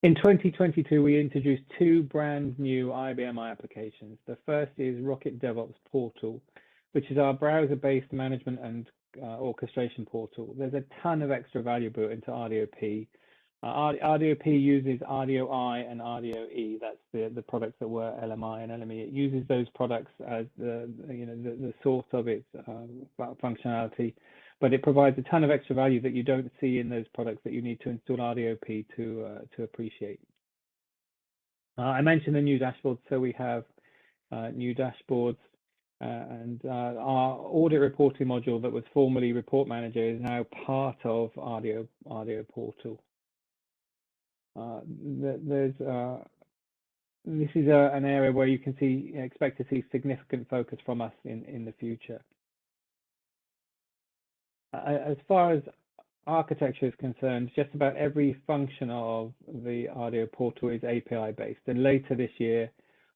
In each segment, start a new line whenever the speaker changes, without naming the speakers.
In 2022, we introduced two brand new IBMI applications. The first is Rocket DevOps Portal, which is our browser-based management and orchestration portal. There's a ton of extra value built into RDOP. RDOP uses RDOI and RDOE. That's the products that were LMI and LME. It uses those products as the source of its functionality, but it provides a ton of extra value that you don't see in those products that you need to install RDOP to appreciate. I mentioned the new dashboards, so we have new dashboards, and our audit reporting module that was formerly Report Manager is now part of RDO Portal. This is an area where you can expect to see significant focus from us in the future. As far as architecture is concerned, just about every function of the RDO portal is API based, and later this year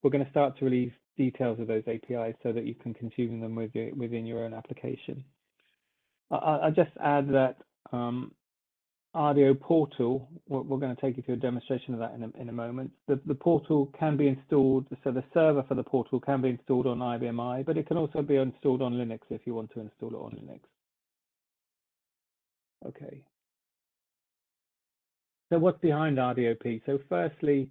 we're going to start to release details of those APIs so that you can consume them within your own application. I'll just add that RDO portal, we're going to take you through a demonstration of that in a moment. The portal can be installed, so the server for the portal can be installed on IBMI, but it can also be installed on Linux if you want to install it on Linux. Okay. So what's behind RDOP? So firstly,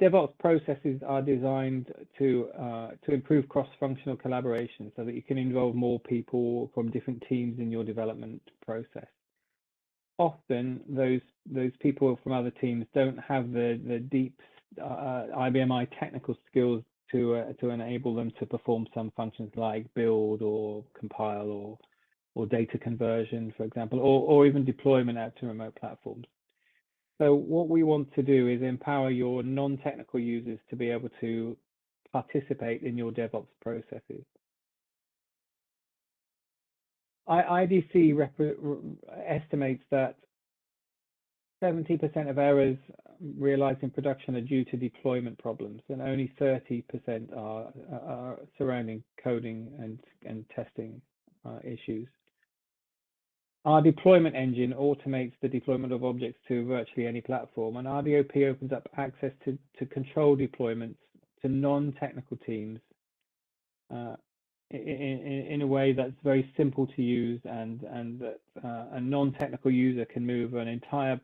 DevOps processes are designed to improve cross-functional collaboration so that you can involve more people from different teams in your development process. Often those people from other teams don't have the deep IBMI technical skills to enable them to perform some functions like build or compile or data conversion, for example, or even deployment out to remote platforms. So what we want to do is empower your non-technical users to be able to participate in your DevOps processes. IDC estimates that 70% of errors realized in production are due to deployment problems, and only 30% are surrounding coding and testing issues. Our deployment engine automates the deployment of objects to virtually any platform, and RDOP opens up access to control deployments to non-technical teams in a way that's very simple to use, and that a non-technical user can move an entire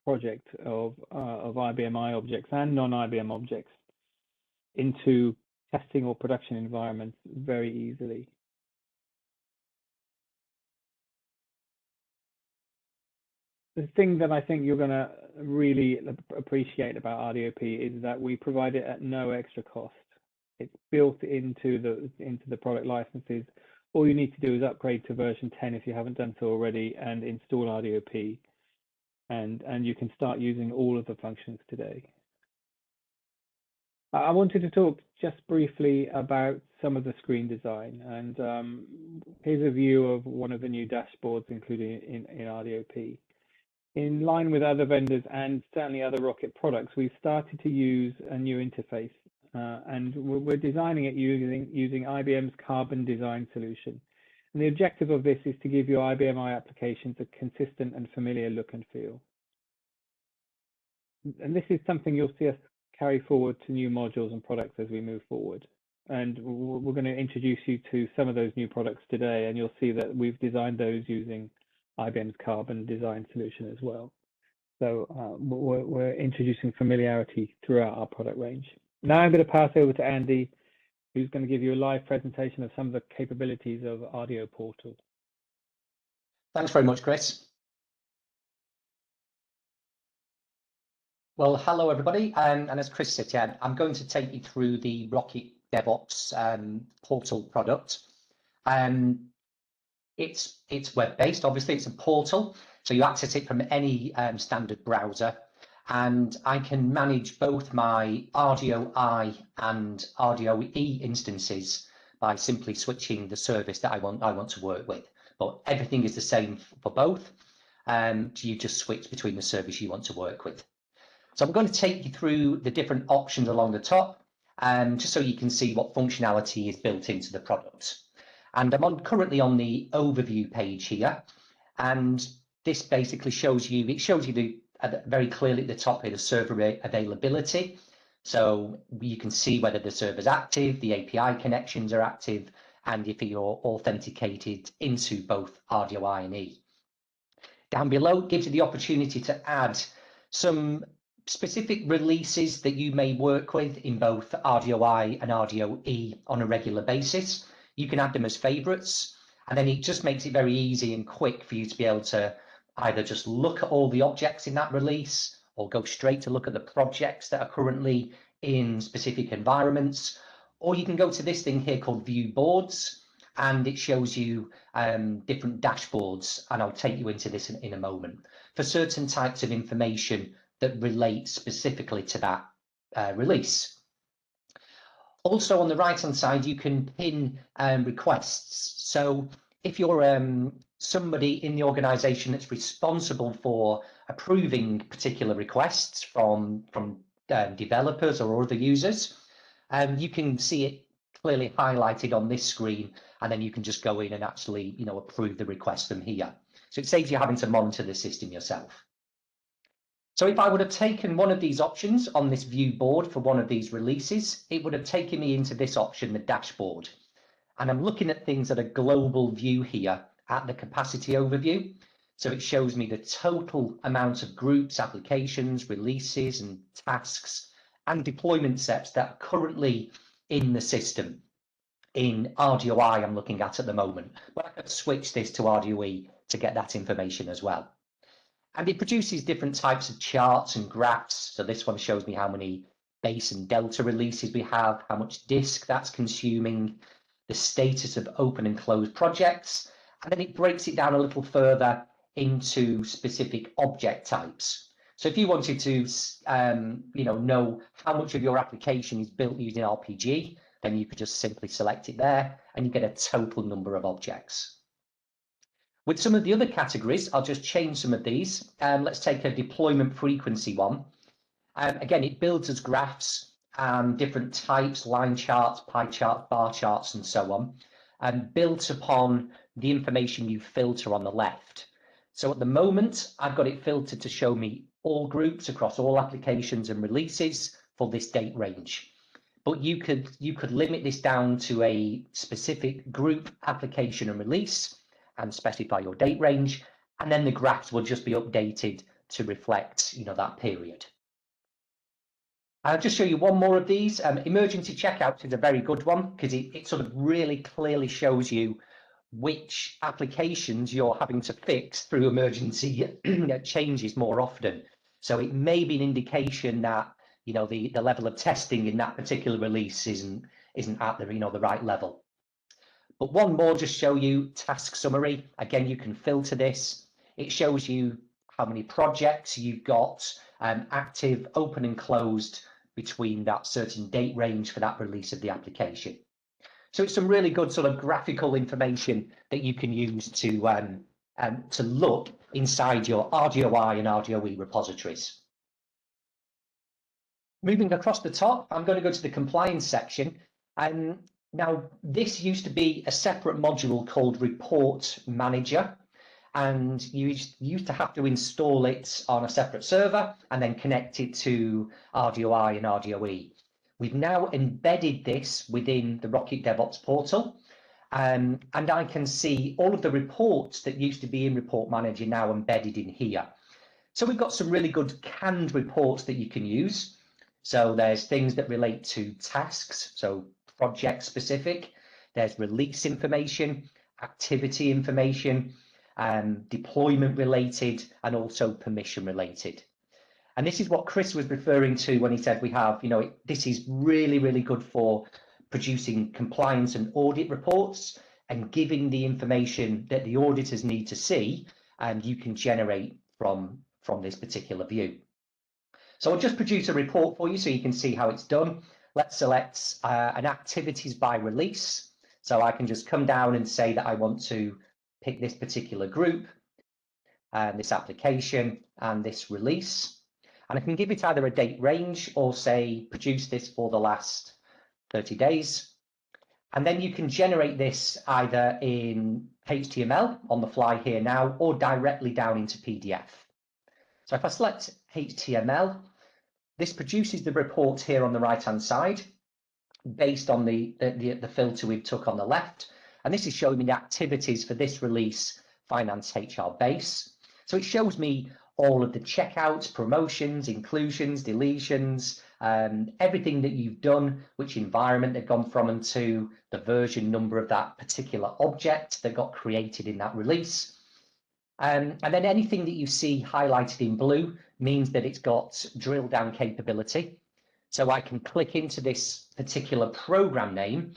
project of IBMI objects and non-IBM objects into testing or production environments very easily. The thing that I think you're going to really appreciate about RDOP is that we provide it at no extra cost. It's built into the product licenses. All you need to do is upgrade to version 10 if you haven't done so already, and install RDOP, and you can start using all of the functions today. I wanted to talk just briefly about some of the screen design, and here's a view of one of the new dashboards included in RDOP. In line with other vendors and certainly other Rocket products, we've started to use a new interface, and we're designing it using IBM's Carbon design solution. And the objective of this is to give your IBMI applications a consistent and familiar look and feel. And this is something you'll see us carry forward to new modules and products as we move forward. And we're going to introduce you to some of those new products today, and you'll see that we've designed those using IBM's Carbon design solution as well. So we're introducing familiarity throughout our product range. Now I'm going to pass over to Andy, who's going to give you a live presentation of some of the capabilities of RDO Portal.
Thanks very much, Chris. Well, hello everybody, and as Chris said, yeah, I'm going to take you through the Rocket DevOps Portal product. It's web-based, obviously. It's a portal, so you access it from any standard browser, and I can manage both my RDOI and RDOE instances by simply switching the service that I want to work with. But everything is the same for both. You just switch between the service you want to work with. So I'm going to take you through the different options along the top, just so you can see what functionality is built into the product. And I'm currently on the overview page here, and this basically shows you very clearly at the top here, the server availability. So you can see whether the server's active, the API connections are active, and if you're authenticated into both RDOI and E. Down below gives you the opportunity to add some specific releases that you may work with in both RDOI and RDOE on a regular basis. You can add them as favorites, and then it just makes it very easy and quick for you to be able to either just look at all the objects in that release or go straight to look at the projects that are currently in specific environments. Or you can go to this thing here called View Boards, and it shows you different dashboards, and I'll take you into this in a moment, for certain types of information that relate specifically to that release. Also on the right hand side, you can pin requests. So if you're somebody in the organization that's responsible for approving particular requests from developers or other users, you can see it clearly highlighted on this screen, and then you can just go in and actually, approve the request from here. So it saves you having to monitor the system yourself. So if I would have taken one of these options on this view board for one of these releases, it would have taken me into this option, the dashboard. And I'm looking at things at a global view here at the capacity overview. So it shows me the total amount of groups, applications, releases, and tasks and deployment steps that are currently in the system. In RDOI, I'm looking at the moment, but I could switch this to RDOE to get that information as well. And it produces different types of charts and graphs. So this one shows me how many base and delta releases we have, how much disk that's consuming, the status of open and closed projects, and then it breaks it down a little further into specific object types. So if you wanted to know how much of your application is built using RPG, then you could just simply select it there and you get a total number of objects. With some of the other categories, I'll just change some of these. Let's take a deployment frequency one. Again, it builds as graphs, different types, line charts, pie charts, bar charts, and so on, and built upon the information you filter on the left. So at the moment, I've got it filtered to show me all groups across all applications and releases for this date range. But you could limit this down to a specific group, application, and release, and specify your date range, and then the graphs will just be updated to reflect that period. I'll just show you one more of these. Emergency checkouts is a very good one because it sort of really clearly shows you which applications you're having to fix through emergency changes more often. So it may be an indication that the level of testing in that particular release isn't at the right level. But one more, just show you task summary. Again, you can filter this. It shows you how many projects you've got active, open and closed between that certain date range for that release of the application. So it's some really good sort of graphical information that you can use to look inside your RDOI and RDOE repositories. Moving across the top, I'm going to go to the compliance section. Now, this used to be a separate module called Report Manager, and you used to have to install it on a separate server and then connect it to RDOI and RDOE. We've now embedded this within the Rocket DevOps portal, and I can see all of the reports that used to be in Report Manager now embedded in here. So we've got some really good canned reports that you can use. So there's things that relate to tasks, so project specific, there's release information, activity information, deployment related, and also permission related. And this is what Chris was referring to when he said we have, this is really, really good for producing compliance and audit reports and giving the information that the auditors need to see, and you can generate from this particular view. So I'll just produce a report for you so you can see how it's done. Let's select an activities by release. So I can just come down and say that I want to pick this particular group, this application, and this release. And I can give it either a date range or say, produce this for the last 30 days. And then you can generate this either in HTML on the fly here now, or directly down into PDF. So if I select HTML, this produces the report here on the right-hand side based on the filter we took on the left. And this is showing me the activities for this release, Finance HR Base. So it shows me all of the checkouts, promotions, inclusions, deletions, everything that you've done, which environment they've gone from and to, the version number of that particular object that got created in that release. And then anything that you see highlighted in blue means that it's got drill down capability. So I can click into this particular program name,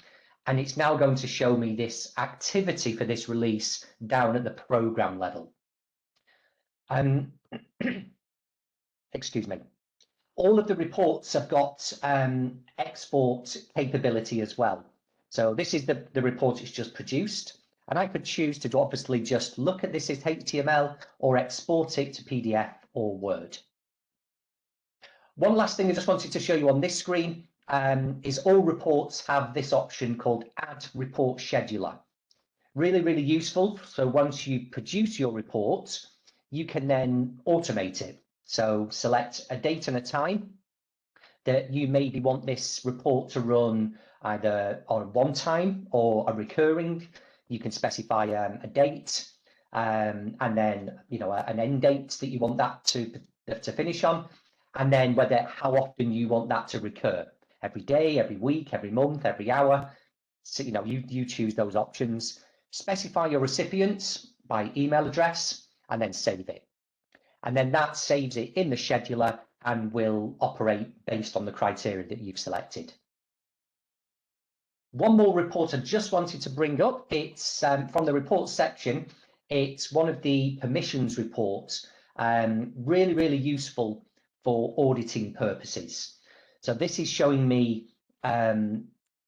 and it's now going to show me this activity for this release down at the program level. Excuse me. All of the reports have got export capability as well. So this is the report it's just produced. And I could choose to obviously just look at this as HTML or export it to PDF or Word. One last thing I just wanted to show you on this screen is all reports have this option called Add Report Scheduler. Really, really useful. So once you produce your report, you can then automate it. So select a date and a time that you maybe want this report to run either on one time or a recurring. You can specify a date and then an end date that you want that to finish on, and then how often you want that to recur. Every day, every week, every month, every hour. So you choose those options. Specify your recipients by email address and then save it. And then that saves it in the scheduler and will operate based on the criteria that you've selected. One more report I just wanted to bring up. It's from the reports section. It's one of the permissions reports, really, really useful for auditing purposes. So this is showing me a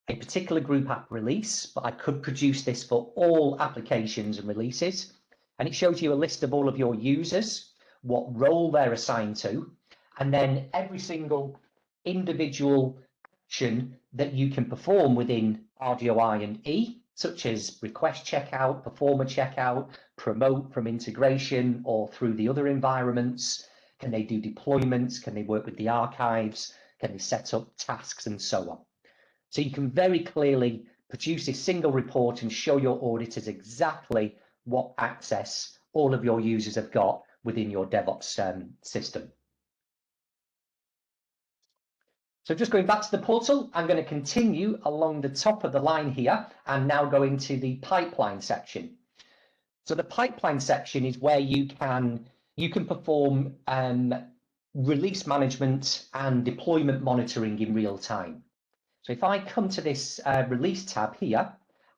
particular group app release, but I could produce this for all applications and releases. And it shows you a list of all of your users, what role they're assigned to, and then every single individual action that you can perform within RDOI and E, such as request checkout, performer checkout, promote from integration or through the other environments. Can they do deployments? Can they work with the archives? Can they set up tasks and so on? So you can very clearly produce a single report and show your auditors exactly what access all of your users have got within your DevOps system. So just going back to the portal, I'm going to continue along the top of the line here and now go into the pipeline section. So the pipeline section is where you can perform release management and deployment monitoring in real time. So if I come to this release tab here,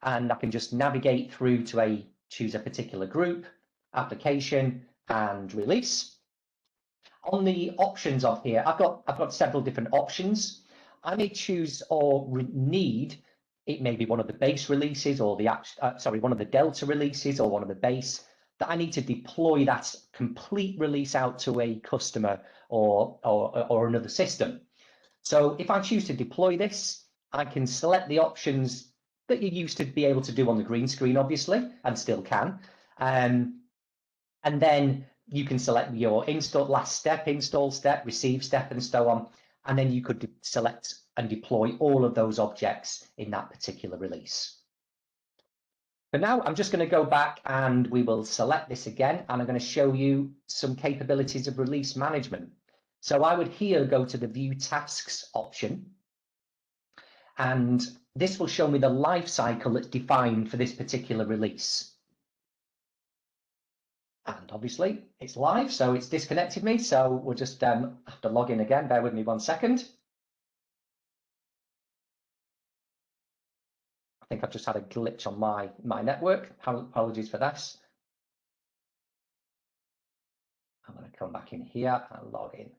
and I can just navigate through to choose a particular group, application, and release. On the options of here, I've got several different options. I may choose or need, it may be one of the base releases or one of the Delta releases or one of the base, that I need to deploy that complete release out to a customer or another system. So if I choose to deploy this, I can select the options that you used to be able to do on the green screen, obviously, and still can. And then you can select your last step, install step, receive step, and so on. And then you could select and deploy all of those objects in that particular release. But now I'm just going to go back and we will select this again, and I'm going to show you some capabilities of release management. So I would here go to the View Tasks option, and this will show me the life cycle that's defined for this particular release. And obviously it's live, so it's disconnected me. So we'll just have to log in again. Bear with me 1 second. I think I've just had a glitch on my network. Apologies for this. I'm going to come back in here and log in.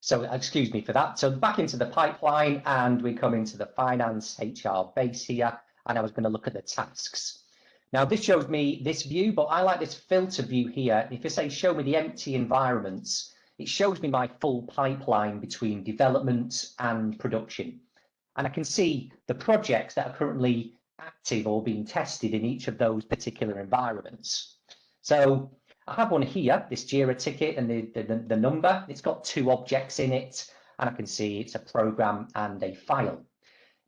So excuse me for that. So back into the pipeline, and we come into the finance HR base here, and I was going to look at the tasks. Now this shows me this view, but I like this filter view here. If you say show me the empty environments, it shows me my full pipeline between development and production. And I can see the projects that are currently active or being tested in each of those particular environments. So I have one here, this Jira ticket, and the number. It's got 2 objects in it, and I can see it's a program and a file.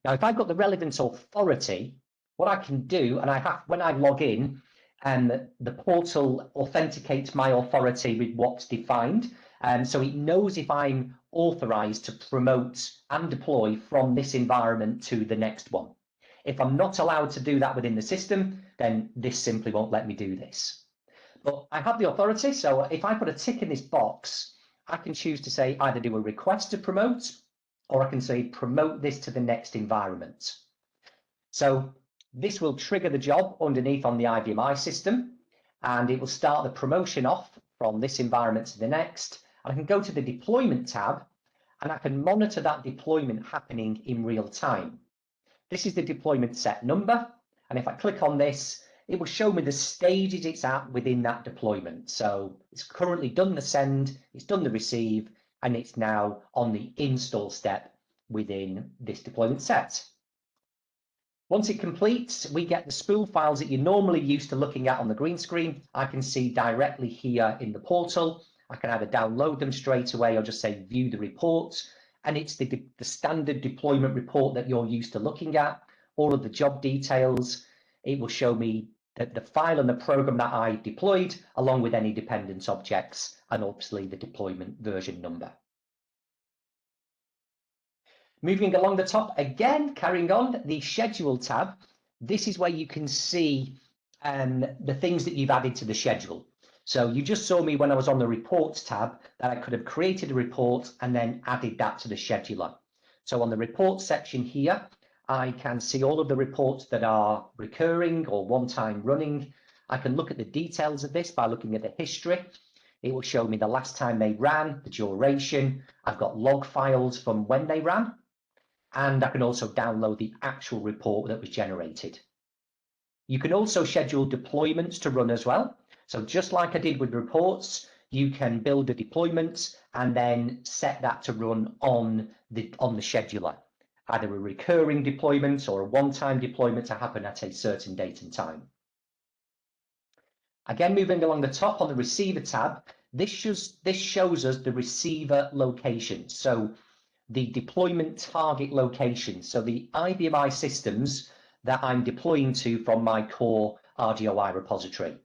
Now, if I've got the relevant authority, what I can do, and when I log in, and the portal authenticates my authority with what's defined, so it knows if I'm authorized to promote and deploy from this environment to the next one. If I'm not allowed to do that within the system, then this simply won't let me do this. But I have the authority, so if I put a tick in this box, I can choose to say either do a request to promote, or I can say promote this to the next environment. So this will trigger the job underneath on the IBMI system, and it will start the promotion off from this environment to the next. And I can go to the deployment tab, and I can monitor that deployment happening in real time. This is the deployment set number, and if I click on this, it will show me the stages it's at within that deployment. So it's currently done the send, it's done the receive, and it's now on the install step within this deployment set. Once it completes, we get the spool files that you're normally used to looking at on the green screen. I can see directly here in the portal. I can either download them straight away or just say view the report. And it's the standard deployment report that you're used to looking at. All of the job details. It will show me the file and the program that I deployed, along with any dependent objects, and obviously the deployment version number. Moving along the top, again, carrying on, the schedule tab. This is where you can see the things that you've added to the schedule. So you just saw me when I was on the reports tab that I could have created a report and then added that to the scheduler. So on the reports section here, I can see all of the reports that are recurring or one-time running. I can look at the details of this by looking at the history. It will show me the last time they ran, the duration. I've got log files from when they ran. And I can also download the actual report that was generated. You can also schedule deployments to run as well. So just like I did with reports, you can build a deployment and then set that to run on the scheduler, either a recurring deployment or a one-time deployment to happen at a certain date and time. Again, moving along the top on the receiver tab, this shows us the receiver location. So the deployment target location. So the IBMI systems that I'm deploying to from my core RDOI repository.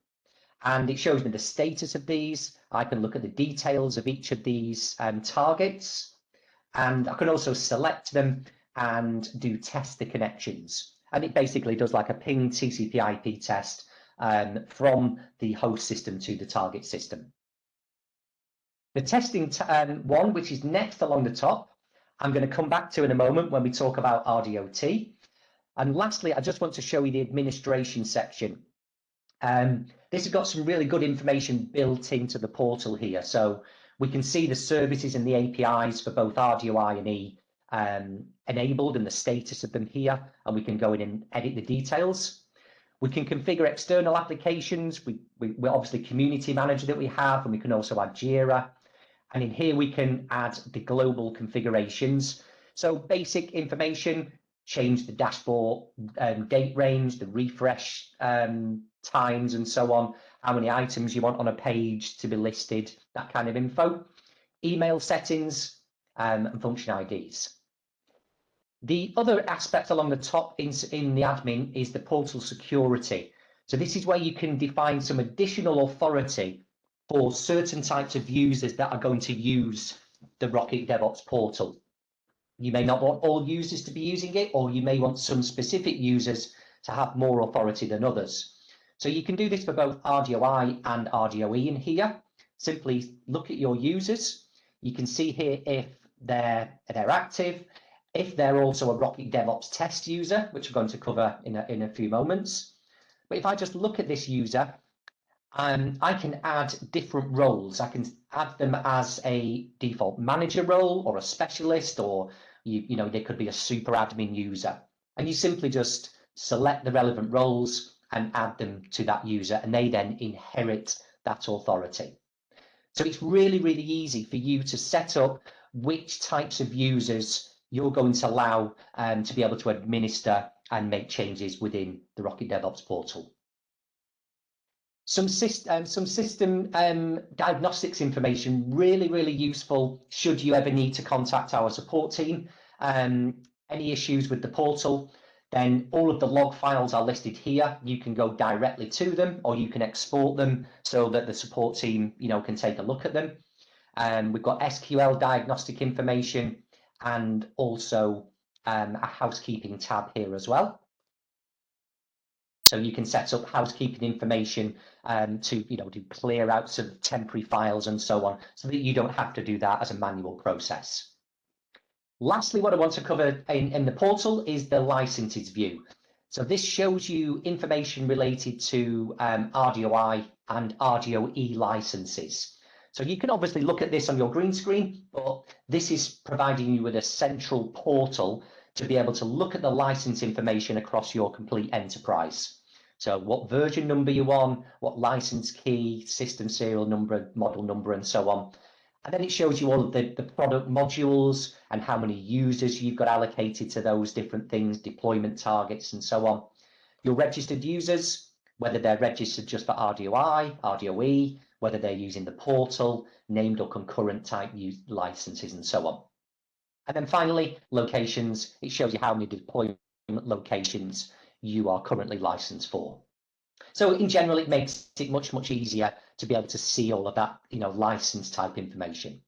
And it shows me the status of these. I can look at the details of each of these targets. And I can also select them and do test the connections. And it basically does like a ping TCP IP test from the host system to the target system. The testing one, which is next along the top, I'm going to come back to in a moment when we talk about RDOT. And lastly, I just want to show you the administration section. This has got some really good information built into the portal here. So we can see the services and the APIs for both RDOI and E enabled and the status of them here. And we can go in and edit the details. We can configure external applications. We're obviously community manager that we have, and we can also add Jira. And in here, we can add the global configurations. So basic information, change the dashboard date range, the refresh times and so on, how many items you want on a page to be listed, that kind of info. Email settings and function IDs. The other aspect along the top in the admin is the portal security. So this is where you can define some additional authority for certain types of users that are going to use the Rocket DevOps portal. You may not want all users to be using it, or you may want some specific users to have more authority than others. So you can do this for both RDOI and RDOE in here. Simply look at your users. You can see here if they're active, if they're also a Rocket DevOps test user, which we're going to cover in a few moments. But if I just look at this user, I can add different roles. I can add them as a default manager role or a specialist, or they could be a super admin user. And you simply just select the relevant roles and add them to that user, and they then inherit that authority. So it's really, really easy for you to set up which types of users you're going to allow to be able to administer and make changes within the Rocket DevOps portal. Some system diagnostics information, really useful should you ever need to contact our support team. Any issues with the portal, then all of the log files are listed here. You can go directly to them, or you can export them so that the support team, can take a look at them. We've got SQL diagnostic information and also a housekeeping tab here as well. So you can set up housekeeping information to do clear outs of temporary files and so on, so that you don't have to do that as a manual process. Lastly, what I want to cover in the portal is the licenses view. So this shows you information related to RDOI and RDOE licenses. So you can obviously look at this on your green screen, but this is providing you with a central portal to be able to look at the license information across your complete enterprise. So what version number you're on, what license key, system serial number, model number, and so on. And then it shows you all of the product modules and how many users you've got allocated to those different things, deployment targets, and so on. Your registered users, whether they're registered just for RDOI, RDOE, whether they're using the portal, named or concurrent type licenses, and so on. And then finally, locations. It shows you how many deployment locations you are currently licensed for. So in general, it makes it much easier to be able to see all of that, license type information.